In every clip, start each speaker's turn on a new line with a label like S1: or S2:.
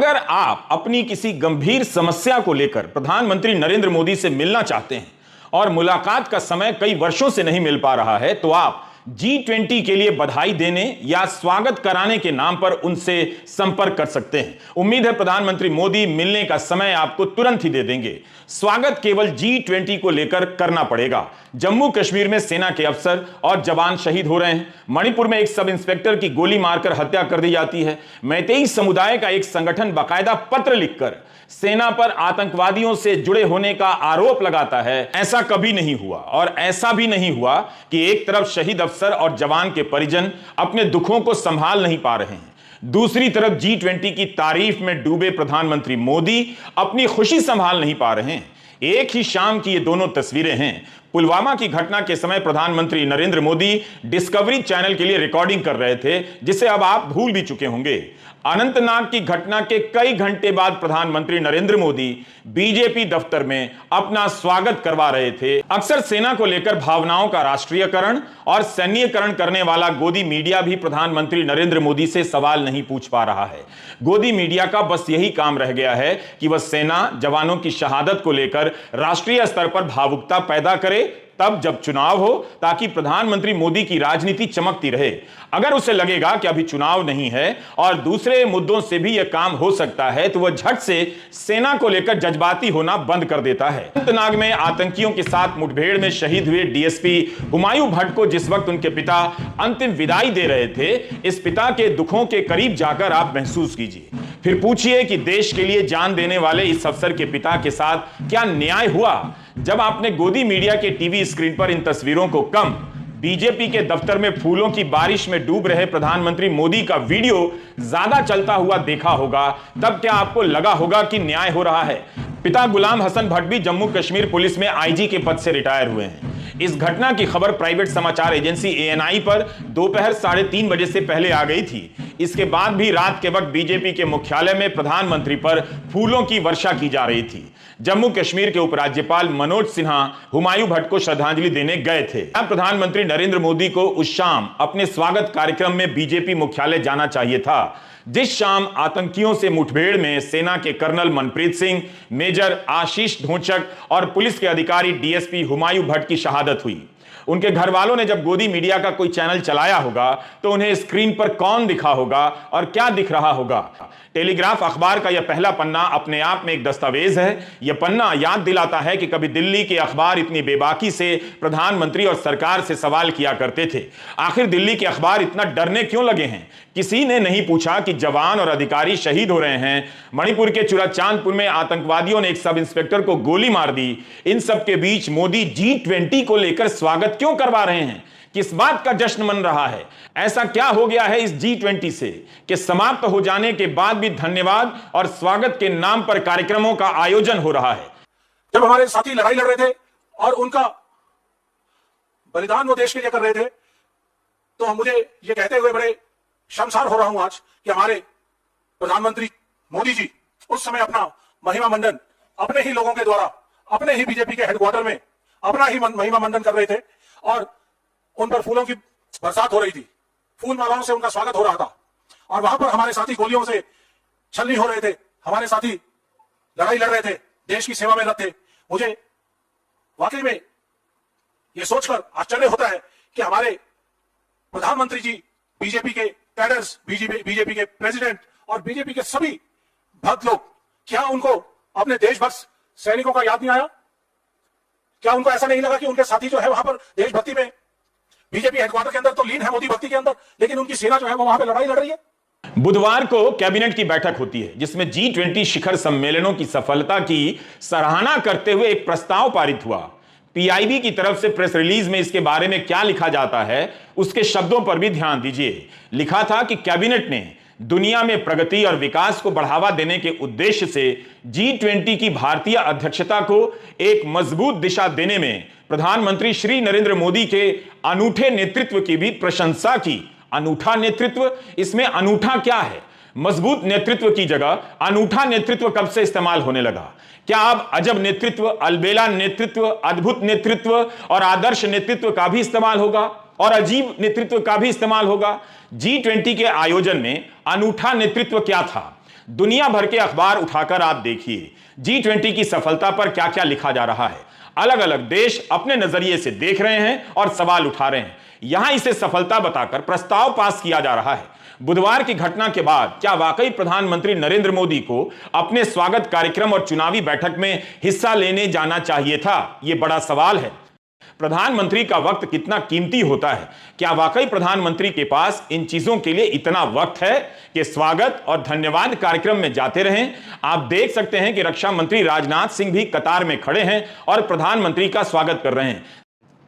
S1: अगर आप अपनी किसी गंभीर समस्या को लेकर प्रधानमंत्री नरेंद्र मोदी से मिलना चाहते हैं और मुलाकात का समय कई वर्षों से नहीं मिल पा रहा है, तो आप G20 के लिए बधाई देने या स्वागत कराने के नाम पर उनसे संपर्क कर सकते हैं। उम्मीद है प्रधानमंत्री मोदी मिलने का समय आपको तुरंत ही दे देंगे। स्वागत केवल G20 को लेकर करना पड़ेगा। जम्मू कश्मीर में सेना के अफसर और जवान शहीद हो रहे हैं। मणिपुर में एक सब इंस्पेक्टर की गोली मारकर हत्या कर दी जाती है। मैतेई समुदाय का एक संगठन बाकायदा पत्र लिखकर सेना पर आतंकवादियों से जुड़े होने का आरोप लगाता है। ऐसा कभी नहीं हुआ और ऐसा भी नहीं हुआ कि एक तरफ शहीद अफसर और जवान के परिजन अपने दुखों को संभाल नहीं पा रहे हैं, दूसरी तरफ G20 की तारीफ में डूबे प्रधानमंत्री मोदी अपनी खुशी संभाल नहीं पा रहे हैं। एक ही शाम की ये दोनों तस्वीरें हैं। पुलवामा की घटना के समय प्रधानमंत्री नरेंद्र मोदी डिस्कवरी चैनल के लिए रिकॉर्डिंग कर रहे थे, जिसे अब आप भूल भी चुके होंगे। अनंतनाग की घटना के कई घंटे बाद प्रधानमंत्री नरेंद्र मोदी बीजेपी दफ्तर में अपना स्वागत करवा रहे थे। अक्सर सेना को लेकर भावनाओं का राष्ट्रीयकरण और सैन्यकरण करने वाला गोदी मीडिया भी प्रधानमंत्री नरेंद्र मोदी से सवाल नहीं पूछ पा रहा है। गोदी मीडिया का बस यही काम रह गया है कि वह सेना जवानों की शहादत को लेकर राष्ट्रीय स्तर पर भावुकता पैदा करे, तब जब चुनाव हो, ताकि प्रधानमंत्री मोदी की राजनीति चमकती रहे। अगर उसे लगेगा कि अभी चुनाव नहीं है और दूसरे मुद्दों से भी यह काम हो सकता है, तो वह झट से सेना को लेकर जज्बाती होना बंद कर देता है। अनंतनाग में आतंकियों के साथ मुठभेड़ में शहीद हुए डीएसपी हुमायूं भट्ट को जिस वक्त उनके पिता अंतिम विदाई दे रहे थे, इस पिता के दुखों के करीब जाकर आप महसूस कीजिए। फिर पूछिए कि देश के लिए जान देने वाले इस अफसर के पिता के साथ क्या न्याय हुआ। जब आपने गोदी मीडिया के टीवी स्क्रीन पर इन तस्वीरों को कम बीजेपी के दफ्तर में फूलों की बारिश में डूब रहे प्रधानमंत्री मोदी का वीडियो ज्यादा चलता हुआ देखा होगा, तब क्या आपको लगा होगा कि न्याय हो रहा है। पिता गुलाम हसन भट्ट भी जम्मू कश्मीर पुलिस में आईजी के पद से रिटायर हुए हैं। इस घटना की खबर प्राइवेट समाचार एजेंसी ANI पर दोपहर 3:30 बजे से पहले आ गई थी। इसके बाद भी रात के वक्त बीजेपी के मुख्यालय में प्रधानमंत्री पर फूलों की वर्षा की जा रही थी। जम्मू कश्मीर के उपराज्यपाल मनोज सिन्हा हुमायूं भट्ट को श्रद्धांजलि देने गए थे। प्रधानमंत्री नरेंद्र मोदी को उस शाम अपने स्वागत कार्यक्रम में बीजेपी मुख्यालय जाना चाहिए था, जिस शाम आतंकियों से मुठभेड़ में सेना के कर्नल मनप्रीत सिंह, मेजर आशीष ढोंचक और पुलिस के अधिकारी डीएसपी हुमायूं भट्ट की शहादत हुई। उनके घर वालों ने जब गोदी मीडिया का कोई चैनल चलाया होगा, तो उन्हें स्क्रीन पर कौन दिखा होगा और क्या दिख रहा होगा। टेलीग्राफ अखबार का यह पहला पन्ना अपने आप में एक दस्तावेज है। यह पन्ना याद दिलाता है कि कभी दिल्ली के अखबार इतनी बेबाकी से प्रधानमंत्री और सरकार से सवाल किया करते थे। आखिर दिल्ली के अखबार इतना डरने क्यों लगे हैं? किसी ने नहीं पूछा कि जवान और अधिकारी शहीद हो रहे हैं। मणिपुर के चुराचांदपुर में आतंकवादियों ने एक सब इंस्पेक्टर को गोली मार दी। इन सब के बीच मोदी G20 को लेकर स्वागत क्यों करवा रहे हैं? किस बात का जश्न मन रहा है? ऐसा क्या हो गया है इस G20 से कि समाप्त हो जाने के बाद भी धन्यवाद और स्वागत के नाम पर कार्यक्रमों का आयोजन हो रहा है?
S2: जब हमारे साथी लड़ाई लड़ रहे थे और उनका बलिदान वो देश के लिए कर रहे थे, तो मुझे ये कहते हुए बड़े शर्मसार हो रहा हूं आज कि हमारे प्रधानमंत्री मोदी जी उस समय अपना महिमा मंडन अपने ही लोगों के द्वारा, अपने ही बीजेपी के हेडक्वार्टर में अपना ही महिमा मंडन कर रहे थे और उन पर फूलों की बरसात हो रही थी। फूल मालाओं से उनका स्वागत हो रहा था और वहां पर हमारे साथी गोलियों से छलनी हो रहे थे। हमारे साथी लड़ाई लड़ रहे थे, देश की सेवा में रत थे। मुझे वाकई में यह सोचकर आश्चर्य होता है कि हमारे प्रधानमंत्री जी, बीजेपी के कैडर्स, बीजेपी के प्रेसिडेंट और बीजेपी के सभी भक्त लोग, क्या उनको अपने देशभक्त सैनिकों का याद नहीं आया? क्या उनको ऐसा नहीं लगा कि उनके साथी जो है वहां पर देशभक्ति में बीजेपी हेडक्वार्टर के अंदर तो लीन है, मोदी भक्ति के अंदर, लेकिन उनकी सेना जो है वो वहां पे लड़ाई लड़ रही है।
S1: बुधवार को कैबिनेट की बैठक होती है, जिसमें G20 शिखर सम्मेलनों की सफलता की सराहना करते हुए एक प्रस्ताव पारित हुआ। PIB की तरफ से प्रेस रिलीज में इसके बारे में क्या लिखा जाता है, उसके शब्दों पर भी ध्यान दीजिए। लिखा था कि कैबिनेट ने दुनिया में प्रगति और विकास को बढ़ावा देने के उद्देश्य से G20 की भारतीय अध्यक्षता को एक मजबूत दिशा देने में प्रधानमंत्री श्री नरेंद्र मोदी के अनूठे नेतृत्व की भी प्रशंसा की। अनूठा नेतृत्व, इसमें अनूठा क्या है? मजबूत नेतृत्व की जगह अनूठा नेतृत्व कब से इस्तेमाल होने लगा? क्या अब अजब नेतृत्व, अलबेला नेतृत्व, अद्भुत नेतृत्व और आदर्श नेतृत्व का भी इस्तेमाल होगा और अजीब नेतृत्व का भी इस्तेमाल होगा? G20 के आयोजन में अनूठा नेतृत्व क्या था? दुनिया भर के अखबार उठाकर आप देखिए, G20 की सफलता पर क्या क्या लिखा जा रहा है। अलग अलग देश अपने नजरिए से देख रहे हैं और सवाल उठा रहे हैं। यहां इसे सफलता बताकर प्रस्ताव पास किया जा रहा है। बुधवार की घटना के बाद क्या वाकई प्रधानमंत्री नरेंद्र मोदी को अपने स्वागत कार्यक्रम और चुनावी बैठक में हिस्सा लेने जाना चाहिए था? यह बड़ा सवाल है। प्रधानमंत्री का वक्त कितना कीमती होता है? क्या वाकई प्रधानमंत्री के पास इन चीजों के लिए इतना वक्त है कि स्वागत और धन्यवाद कार्यक्रम में जाते रहें? आप देख सकते हैं कि रक्षा मंत्री राजनाथ सिंह भी कतार में खड़े हैं और प्रधानमंत्री का स्वागत कर रहे हैं।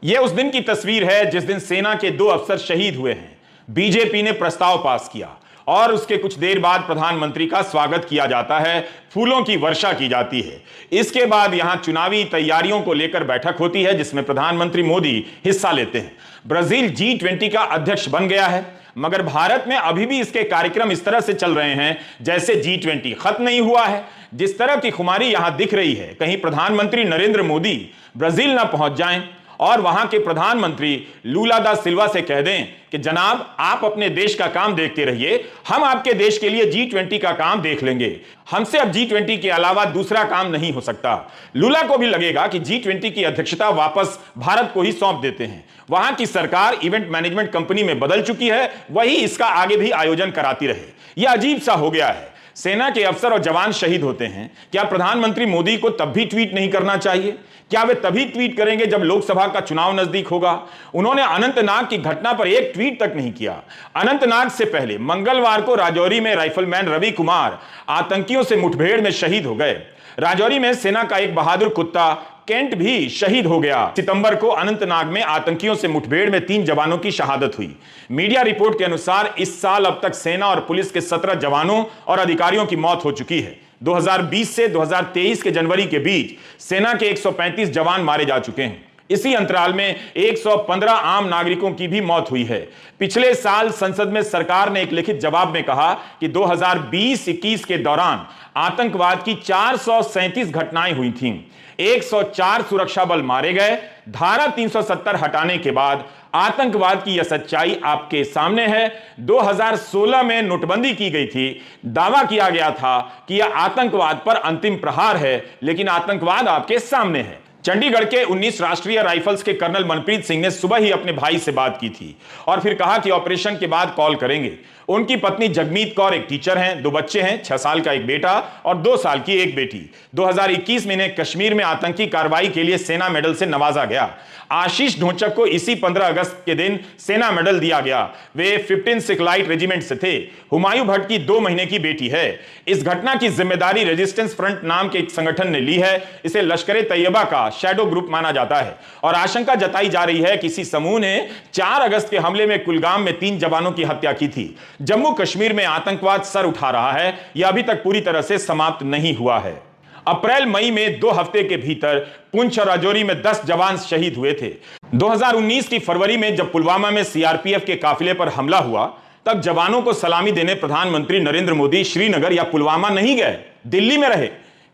S1: यह उस दिन की तस्वीर है जिस दिन सेना के 2 अफसर शहीद हुए हैं। बीजेपी ने प्रस्ताव पास किया और उसके कुछ देर बाद प्रधानमंत्री का स्वागत किया जाता है, फूलों की वर्षा की जाती है। इसके बाद यहां चुनावी तैयारियों को लेकर बैठक होती है जिसमें प्रधानमंत्री मोदी हिस्सा लेते हैं। ब्राजील G20 का अध्यक्ष बन गया है, मगर भारत में अभी भी इसके कार्यक्रम इस तरह से चल रहे हैं जैसे G20 खत्म नहीं हुआ है। जिस तरह की खुमारी यहां दिख रही है, कहीं प्रधानमंत्री नरेंद्र मोदी ब्राजील ना पहुंच जाएं और वहां के प्रधानमंत्री लूला दा सिल्वा से कह दें कि जनाब आप अपने देश का काम देखते रहिए, हम आपके देश के लिए G20 का काम देख लेंगे, हमसे अब G20 के अलावा दूसरा काम नहीं हो सकता। लूला को भी लगेगा कि G20 की अध्यक्षता वापस भारत को ही सौंप देते हैं। वहां की सरकार इवेंट मैनेजमेंट कंपनी में बदल चुकी है, वही इसका आगे भी आयोजन कराती रहे। यह अजीब सा हो गया है। सेना के अफसर और जवान शहीद होते हैं, क्या प्रधानमंत्री मोदी को तब भी ट्वीट नहीं करना चाहिए? क्या वे तभी ट्वीट करेंगे जब लोकसभा का चुनाव नजदीक होगा? उन्होंने अनंतनाग की घटना पर एक ट्वीट तक नहीं किया। अनंतनाग से पहले मंगलवार को राजौरी में राइफलमैन रवि कुमार आतंकियों से मुठभेड़ में शहीद हो गए। राजौरी में सेना का एक बहादुर कुत्ता केंट भी शहीद हो गया। सितंबर को अनंतनाग में आतंकियों से मुठभेड़ में 3 जवानों की शहादत हुई। मीडिया रिपोर्ट के अनुसार इस साल अब तक सेना और पुलिस के 17 जवानों और अधिकारियों की मौत हो चुकी है। 2020 से 2023 के जनवरी के बीच सेना के 135 जवान मारे जा चुके हैं। इसी अंतराल में 115 आम नागरिकों की भी मौत हुई है। पिछले साल संसद में सरकार ने एक लिखित जवाब में कहा कि 2020-21 के दौरान आतंकवाद की 437 घटनाएं हुई थीं, 104 सुरक्षा बल मारे गए। धारा 370 हटाने के बाद आतंकवाद की यह सच्चाई आपके सामने है। 2016 में नोटबंदी की गई थी, दावा किया गया था कि यह आतंकवाद पर अंतिम प्रहार है, लेकिन आतंकवाद आपके सामने है। चंडीगढ़ के 19 राष्ट्रीय राइफल्स के कर्नल मनप्रीत सिंह ने सुबह ही अपने भाई से बात की थी और फिर कहा कि ऑपरेशन के बाद कॉल करेंगे। उनकी पत्नी जगमीत कौर एक टीचर हैं, 2 बच्चे हैं, 6 साल का एक बेटा और 2 साल की एक बेटी। 2021 में इन्हें कश्मीर में आतंकी कार्रवाई के लिए सेना मेडल से नवाजा गया। आशीष ढोंचक को इसी 15 अगस्त के दिन सेना मेडल दिया गया। वे 15 सिख लाइट रेजिमेंट से थे। हुमायूं भट्ट की 2 महीने की बेटी है। इस घटना की जिम्मेदारी रेजिस्टेंस फ्रंट नाम के एक संगठन ने ली है। इसे लश्कर तैयबा का शैडो ग्रुप माना जाता है और आशंका जताई जा रही है कि किसी समूह ने 4 अगस्त के हमले में कुलगाम में 3 जवानों की हत्या की थी। जम्मू कश्मीर में आतंकवाद सर उठा रहा है, यह अभी तक पूरी तरह से समाप्त नहीं हुआ है। अप्रैल मई में 2 हफ्ते के भीतर पुंछ और राजौरी में 10 जवान शहीद हुए थे। 2019 की फरवरी में जब पुलवामा में सीआरपीएफ के काफिले पर हमला हुआ, तब जवानों को सलामी देने प्रधानमंत्री नरेंद्र मोदी श्रीनगर या पुलवामा नहीं गए, दिल्ली में रहे।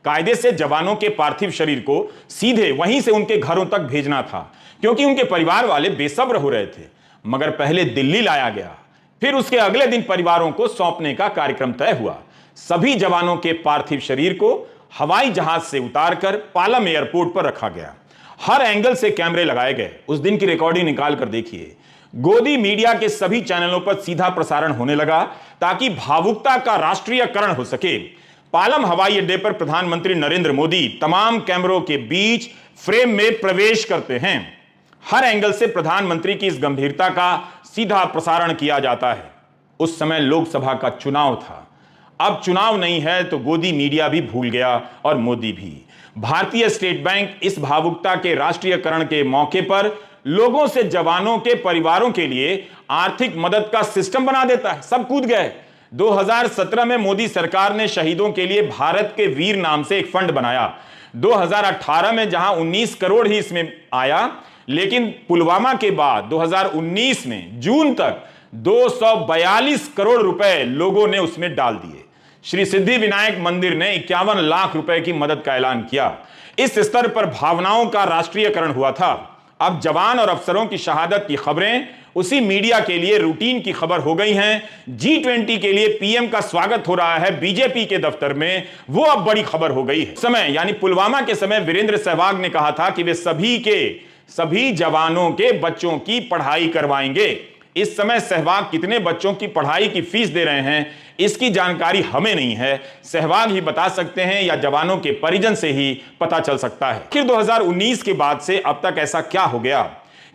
S1: कायदे से जवानों के पार्थिव शरीर को सीधे वहीं से उनके घरों तक भेजना था, क्योंकि उनके परिवार वाले बेसब्र हो रहे थे। मगर पहले दिल्ली लाया गया, फिर उसके अगले दिन परिवारों को सौंपने का कार्यक्रम तय हुआ। सभी जवानों के पार्थिव शरीर को हवाई जहाज से उतारकर पालम एयरपोर्ट पर रखा गया। हर एंगल से कैमरे लगाए गए। उस दिन की रिकॉर्डिंग निकाल कर देखिए। गोदी मीडिया के सभी चैनलों पर सीधा प्रसारण होने लगा ताकि भावुकता का राष्ट्रीयकरण हो सके। पालम हवाई अड्डे पर प्रधानमंत्री नरेंद्र मोदी तमाम कैमरों के बीच फ्रेम में प्रवेश करते हैं। हर एंगल से प्रधानमंत्री की इस गंभीरता का सीधा प्रसारण किया जाता है। उस समय लोकसभा का चुनाव था। अब चुनाव नहीं है तो गोदी मीडिया भी भूल गया और मोदी भी। भारतीय स्टेट बैंक इस भावुकता के राष्ट्रीयकरण के मौके पर लोगों से जवानों के परिवारों के लिए आर्थिक मदद का सिस्टम बना देता है। सब कूद गए। 2017 में मोदी सरकार ने शहीदों के लिए भारत के वीर नाम से एक फंड बनाया। 2018 में जहां 19 करोड़ ही इसमें आया, लेकिन पुलवामा के बाद 2019 में जून तक 242 करोड़ रुपए लोगों ने उसमें डाल दिए। श्री सिद्धि विनायक मंदिर ने 51 लाख रुपए की मदद का ऐलान किया। इस स्तर पर भावनाओं का राष्ट्रीयकरण हुआ था। अब जवान और अफसरों की शहादत की खबरें उसी मीडिया के लिए रूटीन की खबर हो गई हैं। G20 के लिए पीएम का स्वागत हो रहा है बीजेपी के दफ्तर में, वो अब बड़ी खबर हो गई है। समय यानी पुलवामा के समय वीरेंद्र सहवाग ने कहा था कि वे सभी जवानों के बच्चों की पढ़ाई करवाएंगे। इस समय सहवाग कितने बच्चों की पढ़ाई की फीस दे रहे हैं इसकी जानकारी हमें नहीं है, सहवाग ही बता सकते हैं या जवानों के परिजन से ही पता चल सकता है। आखिर 2019 के बाद से अब तक ऐसा क्या हो गया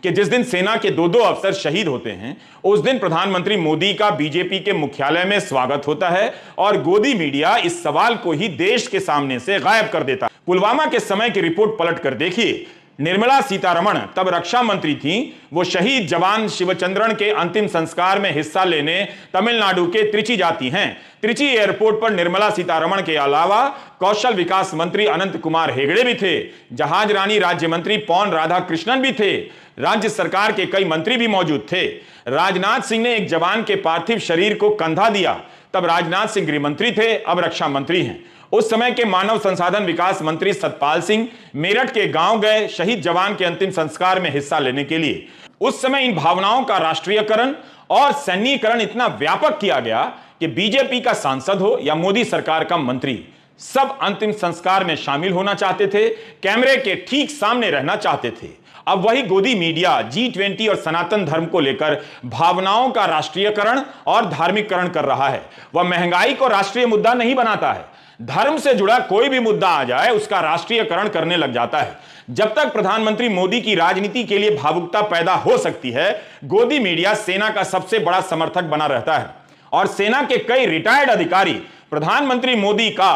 S1: कि जिस दिन सेना के दो अफसर शहीद होते हैं उस दिन प्रधानमंत्री मोदी का बीजेपी के मुख्यालय में स्वागत होता है और गोदी मीडिया इस सवाल को ही देश के सामने से गायब कर देता है। पुलवामा के समय की रिपोर्ट पलट कर देखिए, निर्मला सीतारमण तब रक्षा मंत्री थी, वो शहीद जवान शिवचंद्रन के अंतिम संस्कार में हिस्सा लेने तमिलनाडु के त्रिची जाती हैं। त्रिची एयरपोर्ट पर निर्मला सीतारमण के अलावा कौशल विकास मंत्री अनंत कुमार हेगड़े भी थे, जहाज रानी राज्य मंत्री पॉन राधाकृष्णन भी थे, राज्य सरकार के कई मंत्री भी मौजूद थे। राजनाथ सिंह ने एक जवान के पार्थिव शरीर को कंधा दिया, तब राजनाथ सिंह गृह मंत्री थे, अब रक्षा मंत्री हैं। उस समय के मानव संसाधन विकास मंत्री सतपाल सिंह मेरठ के गांव गए शहीद जवान के अंतिम संस्कार में हिस्सा लेने के लिए। उस समय इन भावनाओं का राष्ट्रीयकरण और सैन्यीकरण इतना व्यापक किया गया कि बीजेपी का सांसद हो या मोदी सरकार का मंत्री, सब अंतिम संस्कार में शामिल होना चाहते थे, कैमरे के ठीक सामने रहना चाहते थे। अब वही गोदी मीडिया G20 और सनातन धर्म को लेकर भावनाओं का राष्ट्रीयकरण और धार्मिककरण कर रहा है। वह महंगाई को राष्ट्रीय मुद्दा नहीं बनाता है, धर्म से जुड़ा कोई भी मुद्दा आ जाए उसका राष्ट्रीयकरण करने लग जाता है। जब तक प्रधानमंत्री मोदी की राजनीति के लिए भावुकता पैदा हो सकती है, गोदी मीडिया सेना का सबसे बड़ा समर्थक बना रहता है और सेना के कई रिटायर्ड अधिकारी प्रधानमंत्री मोदी का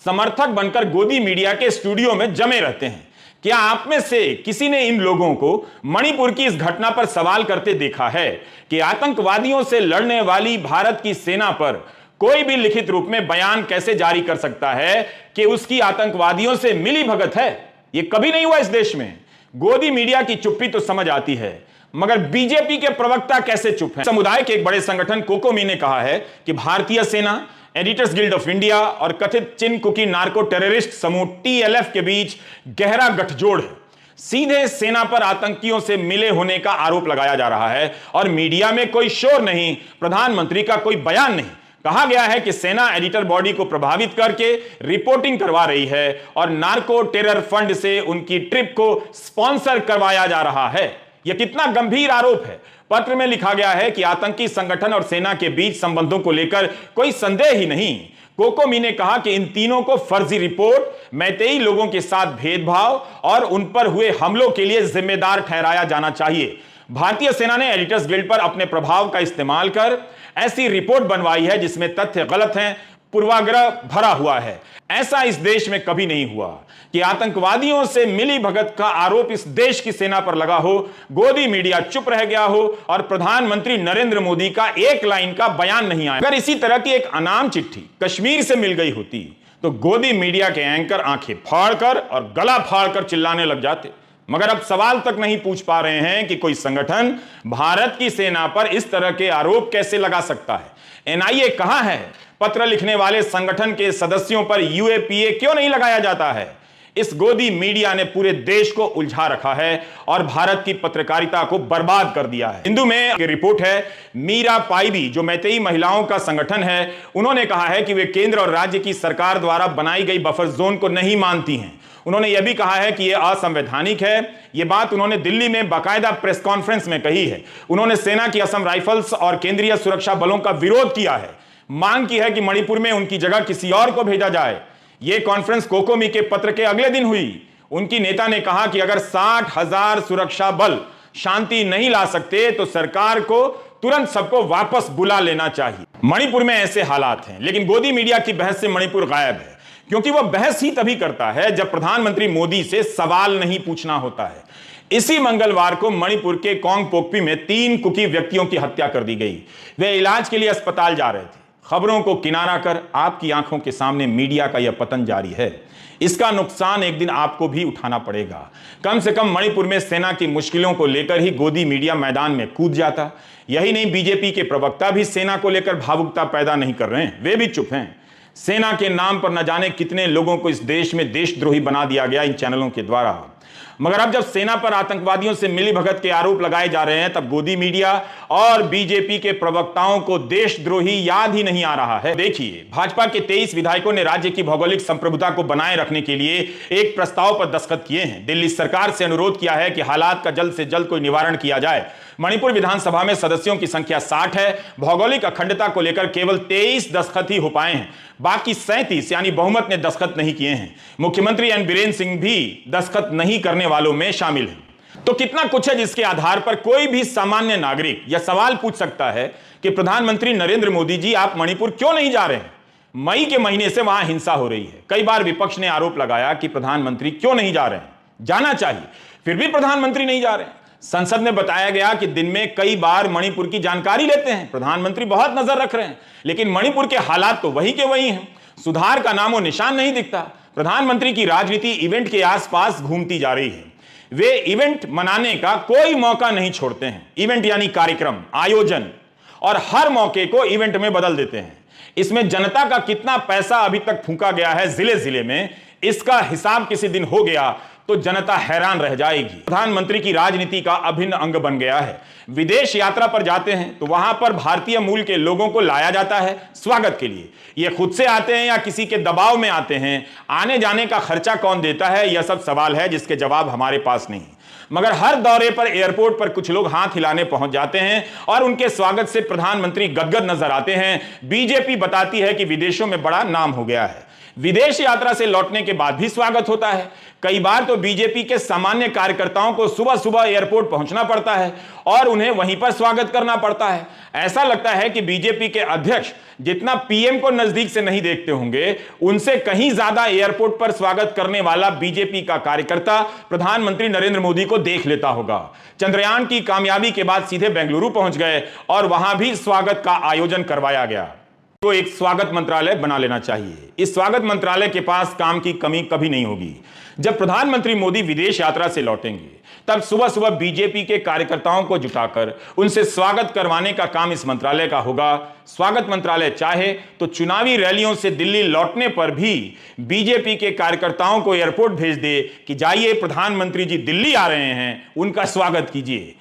S1: समर्थक बनकर गोदी मीडिया के स्टूडियो में जमे रहते हैं। क्या आप में से किसी ने इन लोगों को मणिपुर की इस घटना पर सवाल करते देखा है कि आतंकवादियों से लड़ने वाली भारत की सेना पर कोई भी लिखित रूप में बयान कैसे जारी कर सकता है कि उसकी आतंकवादियों से मिली भगत है? यह कभी नहीं हुआ इस देश में। गोदी मीडिया की चुप्पी तो समझ आती है, मगर बीजेपी के प्रवक्ता कैसे चुप हैं? समुदाय के एक बड़े संगठन कोकोमी ने कहा है कि भारतीय सेना, एडिटर्स गिल्ड ऑफ इंडिया और कथित चिन कुकी नार्को टेररिस्ट समूह TLF के बीच गहरा गठजोड़ है। सीधे सेना पर आतंकियों से मिले होने का आरोप लगाया जा रहा है और मीडिया में कोई शोर नहीं, प्रधानमंत्री का कोई बयान नहीं। कहा गया है कि सेना एडिटर बॉडी को प्रभावित करके रिपोर्टिंग करवा रही है और नार्को टेरर फंड से उनकी ट्रिप को स्पॉन्सर करवाया जा रहा है। यह कितना गंभीर आरोप है। पत्र में लिखा गया है कि आतंकी संगठन और सेना के बीच संबंधों को लेकर कोई संदेह ही नहीं। कोकोमी ने कहा कि इन तीनों को फर्जी रिपोर्ट, मैतेई लोगों के साथ भेदभाव और उन पर हुए हमलों के लिए जिम्मेदार ठहराया जाना चाहिए। भारतीय सेना ने एडिटर्स गिल्ड पर अपने प्रभाव का इस्तेमाल कर ऐसी रिपोर्ट बनवाई है जिसमें तथ्य गलत हैं, पूर्वाग्रह भरा हुआ है। ऐसा इस देश में कभी नहीं हुआ कि आतंकवादियों से मिली भगत का आरोप इस देश की सेना पर लगा हो, गोदी मीडिया चुप रह गया हो और प्रधानमंत्री नरेंद्र मोदी का एक लाइन का बयान नहीं आया। अगर इसी तरह की एक अनाम चिट्ठी कश्मीर से मिल गई होती तो गोदी मीडिया के एंकर आंखें फाड़कर और गला फाड़कर चिल्लाने लग जाते, मगर अब सवाल तक नहीं पूछ पा रहे हैं कि कोई संगठन भारत की सेना पर इस तरह के आरोप कैसे लगा सकता है। NIA कहां है? पत्र लिखने वाले संगठन के सदस्यों पर UAPA क्यों नहीं लगाया जाता है? इस गोदी मीडिया ने पूरे देश को उलझा रखा है और भारत की पत्रकारिता को बर्बाद कर दिया है। हिंदू में एक रिपोर्ट है, मीरा पाइबी जो मैतेई महिलाओं का संगठन है, उन्होंने कहा है कि वे केंद्र और राज्य की सरकार द्वारा बनाई गई बफर जोन को नहीं मानती हैं। उन्होंने यह भी कहा है कि यह असंवैधानिक है। यह बात उन्होंने दिल्ली में बाकायदा प्रेस कॉन्फ्रेंस में कही है। उन्होंने सेना की असम राइफल्स और केंद्रीय सुरक्षा बलों का विरोध किया है, मांग की है कि मणिपुर में उनकी जगह किसी और को भेजा जाए। यह कॉन्फ्रेंस कोकोमी के पत्र के अगले दिन हुई। उनकी नेता ने कहा कि अगर 60,000 सुरक्षा बल शांति नहीं ला सकते तो सरकार को तुरंत सबको वापस बुला लेना चाहिए। मणिपुर में ऐसे हालात हैं, लेकिन गोदी मीडिया की बहस से मणिपुर गायब है, क्योंकि वह बहस ही तभी करता है जब प्रधानमंत्री मोदी से सवाल नहीं पूछना होता है। इसी मंगलवार को मणिपुर के कोंगपोकपी में 3 कुकी व्यक्तियों की हत्या कर दी गई। वे इलाज के लिए अस्पताल जा रहे थे। खबरों को किनारा कर आपकी आंखों के सामने मीडिया का यह पतन जारी है। इसका नुकसान एक दिन आपको भी उठाना पड़ेगा। कम से कम मणिपुर में सेना की मुश्किलों को लेकर ही गोदी मीडिया मैदान में कूद जाता। यही नहीं, बीजेपी के प्रवक्ता भी सेना को लेकर भावुकता पैदा नहीं कर रहे हैं, वे भी चुप हैं। सेना के नाम पर न जाने कितने लोगों को इस देश में देशद्रोही बना दिया गया इन चैनलों के द्वारा। मगर अब जब सेना पर आतंकवादियों से मिलीभगत के आरोप लगाए जा रहे हैं, तब गोदी मीडिया और बीजेपी के प्रवक्ताओं को देशद्रोही याद ही नहीं आ रहा है। देखिए, भाजपा के 23 विधायकों ने राज्य की भौगोलिक संप्रभुता को बनाए रखने के लिए एक प्रस्ताव पर दस्तखत किए हैं। दिल्ली सरकार से अनुरोध किया है कि हालात का जल्द से जल्द कोई निवारण किया जाए। मणिपुर विधानसभा में सदस्यों की संख्या 60 है। भौगोलिक अखंडता को लेकर केवल 23 दस्तखत ही हो पाए हैं, बाकी 37 यानी बहुमत ने दस्तखत नहीं किए हैं। मुख्यमंत्री एन बीरेन सिंह भी दस्तखत नहीं करने वालों में शामिल हैं। तो कितना कुछ है जिसके आधार पर कोई भी सामान्य नागरिक यह सवाल पूछ सकता है कि प्रधानमंत्री नरेंद्र मोदी जी, आप मणिपुर क्यों नहीं जा रहे हैं? मई के महीने से वहां हिंसा हो रही है। कई बार विपक्ष ने आरोप लगाया कि प्रधानमंत्री क्यों नहीं जा रहे हैं, जाना चाहिए, फिर भी प्रधानमंत्री नहीं जा रहे हैं। संसद में बताया गया कि दिन में कई बार मणिपुर की जानकारी लेते हैं, प्रधानमंत्री बहुत नजर रख रहे हैं, लेकिन मणिपुर के हालात तो वही के वही हैं। सुधार का नामो निशान नहीं दिखता। प्रधानमंत्री की राजनीति इवेंट के आसपास घूमती जा रही है। वे इवेंट मनाने का कोई मौका नहीं छोड़ते हैं। इवेंट यानी कार्यक्रम, आयोजन, और हर मौके को इवेंट में बदल देते हैं। इसमें जनता का कितना पैसा अभी तक फूंका गया है जिले जिले में, इसका हिसाब किसी दिन हो गया तो जनता हैरान रह जाएगी। प्रधानमंत्री की राजनीति का अभिन्न अंग बन गया है। विदेश यात्रा पर जाते हैं तो वहां पर भारतीय मूल के लोगों को लाया जाता है स्वागत के लिए। ये खुद से आते हैं या किसी के दबाव में आते हैं? आने जाने का खर्चा कौन देता है? यह सब सवाल है जिसके जवाब हमारे पास नहीं। मगर हर दौरे पर एयरपोर्ट पर कुछ लोग हाथ हिलाने पहुंच जाते हैं और उनके स्वागत से प्रधानमंत्री गदगद नजर आते हैं। बीजेपी बताती है कि विदेशों में बड़ा नाम हो गया है। विदेश यात्रा से लौटने के बाद भी स्वागत होता है। कई बार तो बीजेपी के सामान्य कार्यकर्ताओं को सुबह सुबह एयरपोर्ट पहुंचना पड़ता है और उन्हें वहीं पर स्वागत करना पड़ता है। ऐसा लगता है कि बीजेपी के अध्यक्ष जितना पीएम को नजदीक से नहीं देखते होंगे, उनसे कहीं ज्यादा एयरपोर्ट पर स्वागत करने वाला बीजेपी का कार्यकर्ता प्रधानमंत्री नरेंद्र मोदी को देख लेता होगा। चंद्रयान की कामयाबी के बाद सीधे बेंगलुरु पहुंच गए और वहां भी स्वागत का आयोजन करवाया गया। तो एक स्वागत मंत्रालय बना लेना चाहिए। इस स्वागत मंत्रालय के पास काम की कमी कभी नहीं होगी। जब प्रधानमंत्री मोदी विदेश यात्रा से लौटेंगे, तब सुबह सुबह बीजेपी के कार्यकर्ताओं को जुटाकर उनसे स्वागत करवाने का काम इस मंत्रालय का होगा। स्वागत मंत्रालय चाहे तो चुनावी रैलियों से दिल्ली लौटने पर भी बीजेपी के कार्यकर्ताओं को एयरपोर्ट भेज दे कि जाइए, प्रधानमंत्री जी दिल्ली आ रहे हैं, उनका स्वागत कीजिए।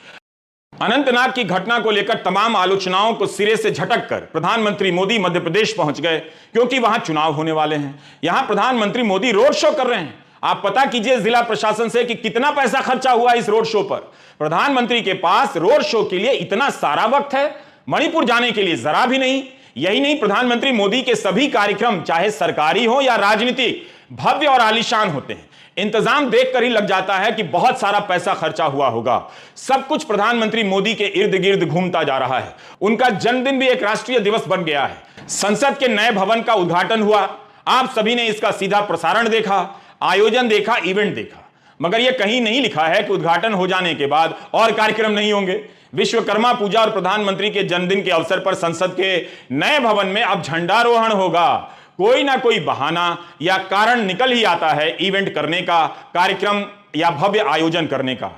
S1: अनंतनाग की घटना को लेकर तमाम आलोचनाओं को सिरे से झटक कर प्रधानमंत्री मोदी मध्य प्रदेश पहुंच गए, क्योंकि वहां चुनाव होने वाले हैं। यहां प्रधानमंत्री मोदी रोड शो कर रहे हैं। आप पता कीजिए जिला प्रशासन से कि कितना पैसा खर्चा हुआ इस रोड शो पर। प्रधानमंत्री के पास रोड शो के लिए इतना सारा वक्त है, मणिपुर जाने के लिए जरा भी नहीं। यही नहीं, प्रधानमंत्री मोदी के सभी कार्यक्रम चाहे सरकारी हो या राजनीतिक, भव्य और आलीशान होते हैं। इंतजाम देखकर ही लग जाता है कि बहुत सारा पैसा खर्चा हुआ होगा। सब कुछ प्रधानमंत्री मोदी के इर्द गिर्द घूमता जा रहा है। उनका जन्मदिन भी एक राष्ट्रीय दिवस बन गया है। संसद के नए भवन का उद्घाटन हुआ, आप सभी ने इसका सीधा प्रसारण देखा, आयोजन देखा, इवेंट देखा। मगर यह कहीं नहीं लिखा है कि उद्घाटन हो जाने के बाद और कार्यक्रम नहीं होंगे। विश्वकर्मा पूजा और प्रधानमंत्री के जन्मदिन के अवसर पर संसद के नए भवन में अब झंडारोहण होगा। कोई ना कोई बहाना या कारण निकल ही आता है इवेंट करने का, कार्यक्रम या भव्य आयोजन करने का।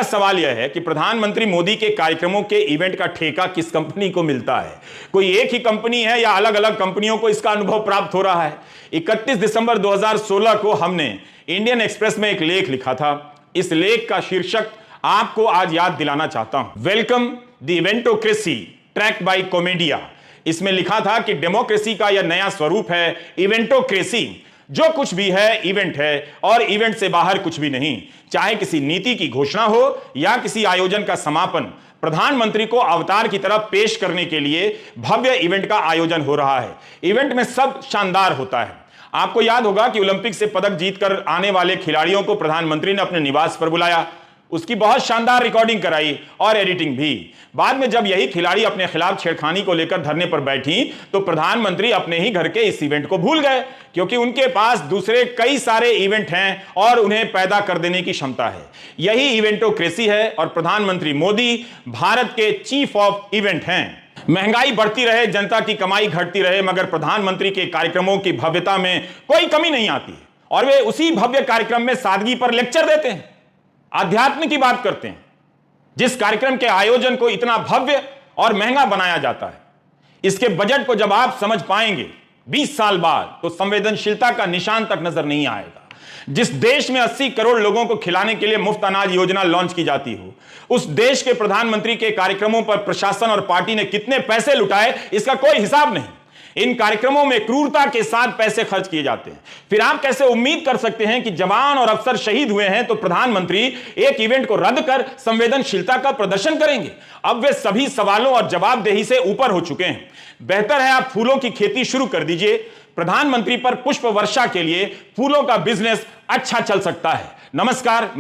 S1: सवाल यह है कि प्रधानमंत्री मोदी के कार्यक्रमों के इवेंट का ठेका किस कंपनी को मिलता है? कोई एक ही कंपनी है या अलग अलग कंपनियों को इसका अनुभव प्राप्त हो रहा है? 31 दिसंबर 2016 को हमने इंडियन एक्सप्रेस में एक लेख लिखा था। इस लेख का शीर्षक आपको आज याद दिलाना चाहता हूं, वेलकम द इवेंटोक्रेसी ट्रैक बाय कॉमेडिया। इसमें लिखा था कि डेमोक्रेसी का यह नया स्वरूप है, इवेंटोक्रेसी। जो कुछ भी है इवेंट है और इवेंट से बाहर कुछ भी नहीं। चाहे किसी नीति की घोषणा हो या किसी आयोजन का समापन, प्रधानमंत्री को अवतार की तरफ पेश करने के लिए भव्य इवेंट का आयोजन हो रहा है। इवेंट में सब शानदार होता है। आपको याद होगा कि ओलंपिक से पदक जीतकर आने वाले खिलाड़ियों को प्रधानमंत्री ने अपने निवास पर बुलाया, उसकी बहुत शानदार रिकॉर्डिंग कराई और एडिटिंग भी। बाद में जब यही खिलाड़ी अपने खिलाफ छेड़खानी को लेकर धरने पर बैठी तो प्रधानमंत्री अपने ही घर के इस इवेंट को भूल गए, क्योंकि उनके पास दूसरे कई सारे इवेंट हैं और उन्हें पैदा कर देने की क्षमता है। यही इवेंटोक्रेसी है और प्रधानमंत्री मोदी भारत के चीफ ऑफ इवेंट हैं। महंगाई बढ़ती रहे, जनता की कमाई घटती रहे, मगर प्रधानमंत्री के कार्यक्रमों की भव्यता में कोई कमी नहीं आती और वे उसी भव्य कार्यक्रम में सादगी पर लेक्चर देते हैं, अध्यात्म की बात करते हैं। जिस कार्यक्रम के आयोजन को इतना भव्य और महंगा बनाया जाता है, इसके बजट को जब आप समझ पाएंगे 20 साल बाद, तो संवेदनशीलता का निशान तक नजर नहीं आएगा। जिस देश में 80 करोड़ लोगों को खिलाने के लिए मुफ्त अनाज योजना लॉन्च की जाती हो, उस देश के प्रधानमंत्री के कार्यक्रमों पर प्रशासन और पार्टी ने कितने पैसे लुटाए, इसका कोई हिसाब नहीं। इन कार्यक्रमों में क्रूरता के साथ पैसे खर्च किए जाते हैं। फिर आप कैसे उम्मीद कर सकते हैं कि जवान और अफसर शहीद हुए हैं तो प्रधानमंत्री एक इवेंट को रद्द कर संवेदनशीलता का प्रदर्शन करेंगे? अब वे सभी सवालों और जवाबदेही से ऊपर हो चुके हैं। बेहतर है आप फूलों की खेती शुरू कर दीजिए। प्रधानमंत्री पर पुष्प वर्षा के लिए फूलों का बिजनेस अच्छा चल सकता है। नमस्कार।